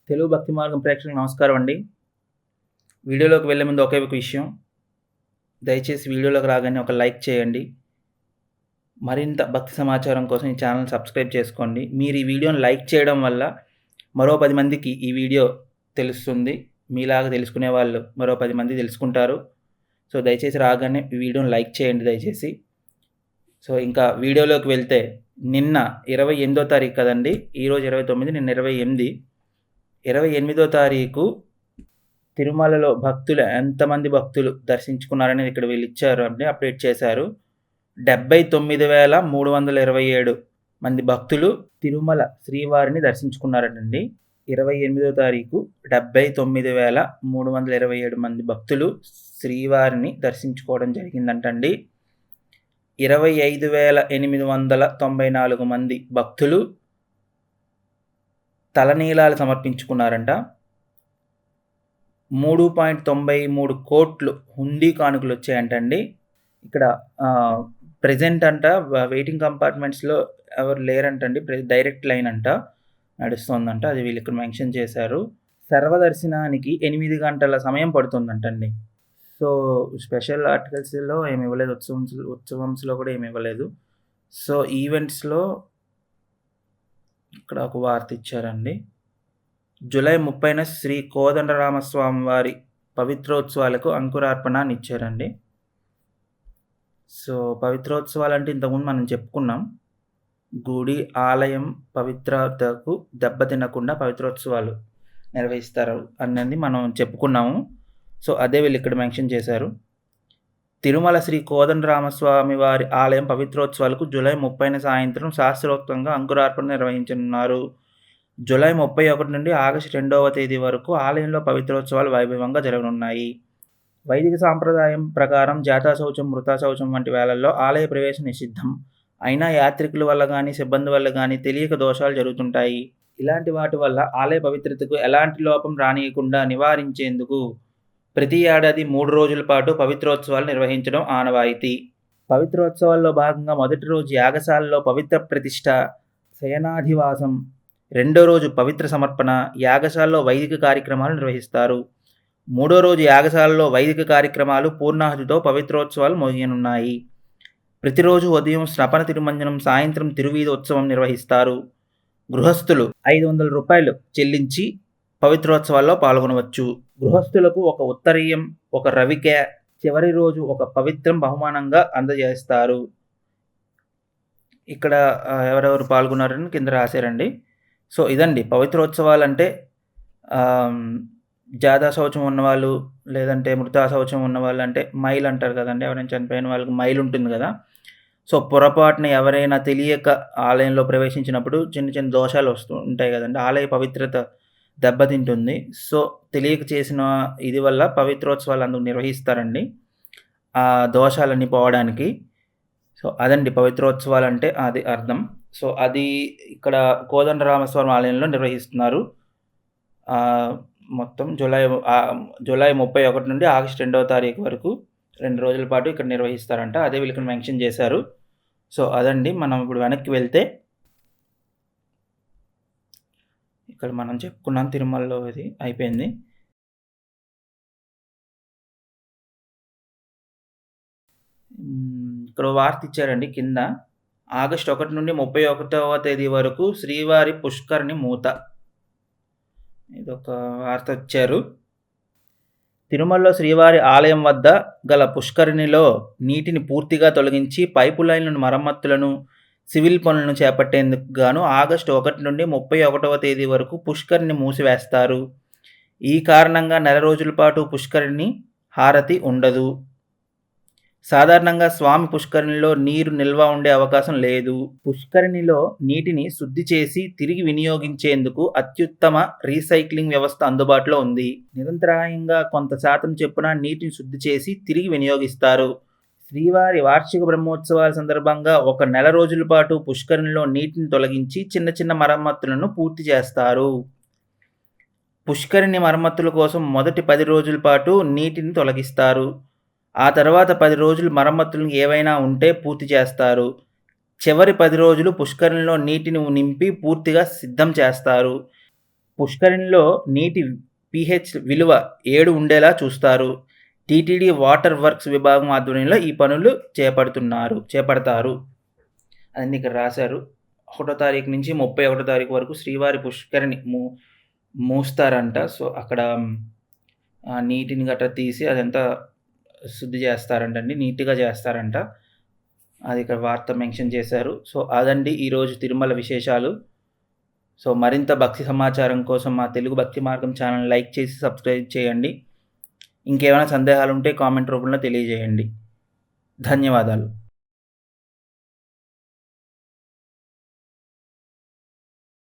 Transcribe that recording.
తెలుగు భక్తి మార్గం ప్రేక్షకులకు నమస్కారం అండి. వీడియోలోకి వెళ్ళే ముందు ఒకే ఒక విషయం. దయచేసి వీడియోలోకి రాగానే ఒక లైక్ చేయండి. మరింత భక్తి సమాచారం కోసం ఈ ఛానెల్‌ని సబ్స్క్రైబ్ చేసుకోండి. మీరు ఈ వీడియోని లైక్ చేయడం వల్ల మరో 10 మందికి ఈ వీడియో తెలుస్తుంది. మీలాగా తెలుసుకునే వాళ్ళు మరో 10 మంది తెలుసుకుంటారు. సో, దయచేసి రాగానే ఈ వీడియోని లైక్ చేయండి దయచేసి. సో, ఇంకా వీడియోలోకి వెళ్తే నిన్న 28వ తారీఖు కదండీ! ఈరోజు 29, నిన్న 28. 28వ తారీఖు తిరుమలలో ఎంతమంది భక్తులు దర్శించుకున్నారనేది ఇక్కడ వీళ్ళిచ్చారు అంటే అప్డేట్ చేశారు. 79,327 మంది భక్తులు తిరుమల శ్రీవారిని దర్శించుకున్నారటండి. 28వ తారీఖు 79,327 మంది భక్తులు శ్రీవారిని దర్శించుకోవడం జరిగిందంటండి. 25,894 మంది భక్తులు తలనీలాలు సమర్పించుకున్నారంట. 3.93 కోట్లు హుండీ కానుకలు వచ్చాయంటండి. ఇక్కడ ప్రెజెంట్ అంట వెయిటింగ్ కంపార్ట్మెంట్స్‌లో ఎవరు లేరంటండి. డైరెక్ట్ లైన్ అంట నడుస్తోందంట. అది వీళ్ళు ఇక్కడ మెన్షన్ చేశారు. సర్వదర్శనానికి 8 గంటల సమయం పడుతుందంటండి. సో, స్పెషల్ ఆర్టికల్స్‌లో ఏమి ఇవ్వలేదు. ఉత్సవంస్‌లో కూడా ఏమి ఇవ్వలేదు. సో, ఈవెంట్స్‌లో ఇక్కడ ఒక వార్త ఇచ్చారండి. జూలై 30న శ్రీ కోదండరామస్వామి వారి పవిత్రోత్సవాలకు అంకురార్పణ అని ఇచ్చారండి. సో, పవిత్రోత్సవాలంటే ఇంతకుముందు మనం చెప్పుకున్నాం. గుడి, ఆలయం పవిత్రతకు దెబ్బతినకుండా పవిత్రోత్సవాలు నిర్వహిస్తారు అన్నది మనం చెప్పుకున్నాము. సో, అదే వీళ్ళు ఇక్కడ మెన్షన్ చేశారు. తిరుమల శ్రీ కోదండరామస్వామి వారి ఆలయం పవిత్రోత్సవాలకు జూలై 30న సాయంత్రం శాస్త్రోక్తంగా అంకురార్పణ నిర్వహించనున్నారు. జూలై 31 నుండి ఆగస్టు 2వ తేదీ వరకు ఆలయంలో పవిత్రోత్సవాలు వైభవంగా జరగనున్నాయి. వైదిక సాంప్రదాయం ప్రకారం జాతాశౌచం, మృతాశౌచం వంటి వేళల్లో ఆలయ ప్రవేశం నిషిద్ధం. అయినా యాత్రికుల వల్ల కానీ, సిబ్బంది వల్ల కానీ తెలియక దోషాలు జరుగుతుంటాయి. ఇలాంటి వాటి వల్ల ఆలయ పవిత్రతకు ఎలాంటి లోపం రానియకుండా నివారించేందుకు ప్రతి ఏడాది 3 రోజుల పాటు పవిత్రోత్సవాలు నిర్వహించడం ఆనవాయితీ. పవిత్రోత్సవాల్లో భాగంగా మొదటి రోజు యాగశాలలో పవిత్ర ప్రతిష్ఠ, శయనాధివాసం, రెండో రోజు పవిత్ర సమర్పణ, యాగశాలలో వైదిక కార్యక్రమాలు నిర్వహిస్తారు. మూడో రోజు యాగశాలలో వైదిక కార్యక్రమాలు పూర్ణాహుతితో పవిత్రోత్సవాలు ముగియనున్నాయి. ప్రతిరోజు ఉదయం స్నపన తిరుమంజనం, సాయంత్రం తిరువీధి ఉత్సవం నిర్వహిస్తారు. గృహస్థులు ₹500 చెల్లించి పవిత్రోత్సవాల్లో పాల్గొనవచ్చు. గృహస్థులకు ఒక ఉత్తరీయం, ఒక రవికె, చివరి రోజు ఒక పవిత్రం బహుమానంగా అందజేస్తారు. ఇక్కడ ఎవరెవరు పాల్గొన్నారని కింద రాశారండి. సో, ఇదండి పవిత్రోత్సవాలంటే జాతాశౌచం ఉన్నవాళ్ళు, లేదంటే మృతాశౌచం ఉన్నవాళ్ళు, అంటే మైల్ అంటారు కదండి. ఎవరైనా చనిపోయిన వాళ్ళకి మైల్ ఉంటుంది కదా. సో, పొరపాటున ఎవరైనా తెలియక ఆలయంలో ప్రవేశించినప్పుడు చిన్న చిన్న దోషాలు వస్తూ ఉంటాయి కదండి. ఆలయ పవిత్రత దెబ్బతింటుంది. సో, తెలియక చేసిన ఇది వల్ల పవిత్రోత్సవాలు అందుకు నిర్వహిస్తారండి. ఆ దోషాలన్నీ పోవడానికి. సో, అదండి పవిత్రోత్సవాలంటే అది అర్థం. సో, అది ఇక్కడ కోదండరామస్వామి ఆలయంలో నిర్వహిస్తున్నారు. మొత్తం జూలై 31 నుండి ఆగస్టు 2వ తారీఖు వరకు 2 రోజుల పాటు ఇక్కడ నిర్వహిస్తారంట. అదే వీళ్ళు ఇక్కడ మెన్షన్ చేశారు. సో, అదండి. మనం ఇప్పుడు వెనక్కి వెళ్తే ఇక్కడ మనం చెప్పుకున్నాం తిరుమలలో ఇది అయిపోయింది. ఇక్కడ వార్త ఇచ్చారండి కింద. ఆగస్టు 1 నుండి 31వ తేదీ వరకు శ్రీవారి పుష్కరిణి మూత. ఇదొక వార్త ఇచ్చారు. తిరుమలలో శ్రీవారి ఆలయం వద్ద గల పుష్కరిణిలో నీటిని పూర్తిగా తొలగించి పైపు లైన్లను మరమ్మతులను, సివిల్ పనులను చేపట్టేందుకు గాను ఆగస్టు 1 నుండి 31వ తేదీ వరకు పుష్కరిణిని మూసివేస్తారు. ఈ కారణంగా నెల రోజుల పాటు పుష్కరిణి హారతి ఉండదు. సాధారణంగా స్వామి పుష్కరిణిలో నీరు నిల్వ ఉండే అవకాశం లేదు. పుష్కరిణిలో నీటిని శుద్ధి చేసి తిరిగి వినియోగించేందుకు అత్యుత్తమ రీసైక్లింగ్ వ్యవస్థ అందుబాటులో ఉంది. నిరంతరాయంగా కొంత శాతం చొప్పున నీటిని శుద్ధి చేసి తిరిగి వినియోగిస్తారు. శ్రీవారి వార్షిక బ్రహ్మోత్సవాల సందర్భంగా 1 నెల రోజుల పాటు పుష్కరిణిలో నీటిని తొలగించి చిన్న చిన్న మరమ్మతులను పూర్తి చేస్తారు. పుష్కరిణి మరమ్మతుల కోసం మొదటి 10 రోజుల పాటు నీటిని తొలగిస్తారు. ఆ తర్వాత 10 రోజులు మరమ్మతులు ఏవైనా ఉంటే పూర్తి చేస్తారు. చివరి 10 రోజులు పుష్కరిణిలో నీటిని నింపి పూర్తిగా సిద్ధం చేస్తారు. పుష్కరిణిలో నీటి pH విలువ 7 ఉండేలా చూస్తారు. టీటీడీ వాటర్ వర్క్స్ విభాగం ఆధ్వర్యంలో ఈ పనులు చేపడతారు అని ఇక్కడ రాశారు. 1 తారీఖు నుంచి 31 తారీఖు వరకు శ్రీవారి పుష్కరిణి మూస్తారంట. సో అక్కడ నీటిని గట్రా తీసి అదంతా శుద్ధి చేస్తారంటండి, నీట్గా చేస్తారంట. అది ఇక్కడ వార్త మెన్షన్ చేశారు. సో అదండి ఈరోజు తిరుమల విశేషాలు. సో మరింత భక్తి సమాచారం కోసం మా తెలుగు భక్తి మార్గం ఛానల్ లైక్ చేసి సబ్స్క్రైబ్ చేయండి. ఇంకేమైనా సందేహాలు ఉంటే కామెంట్ రూపంలో తెలియజేయండి. ధన్యవాదాలు.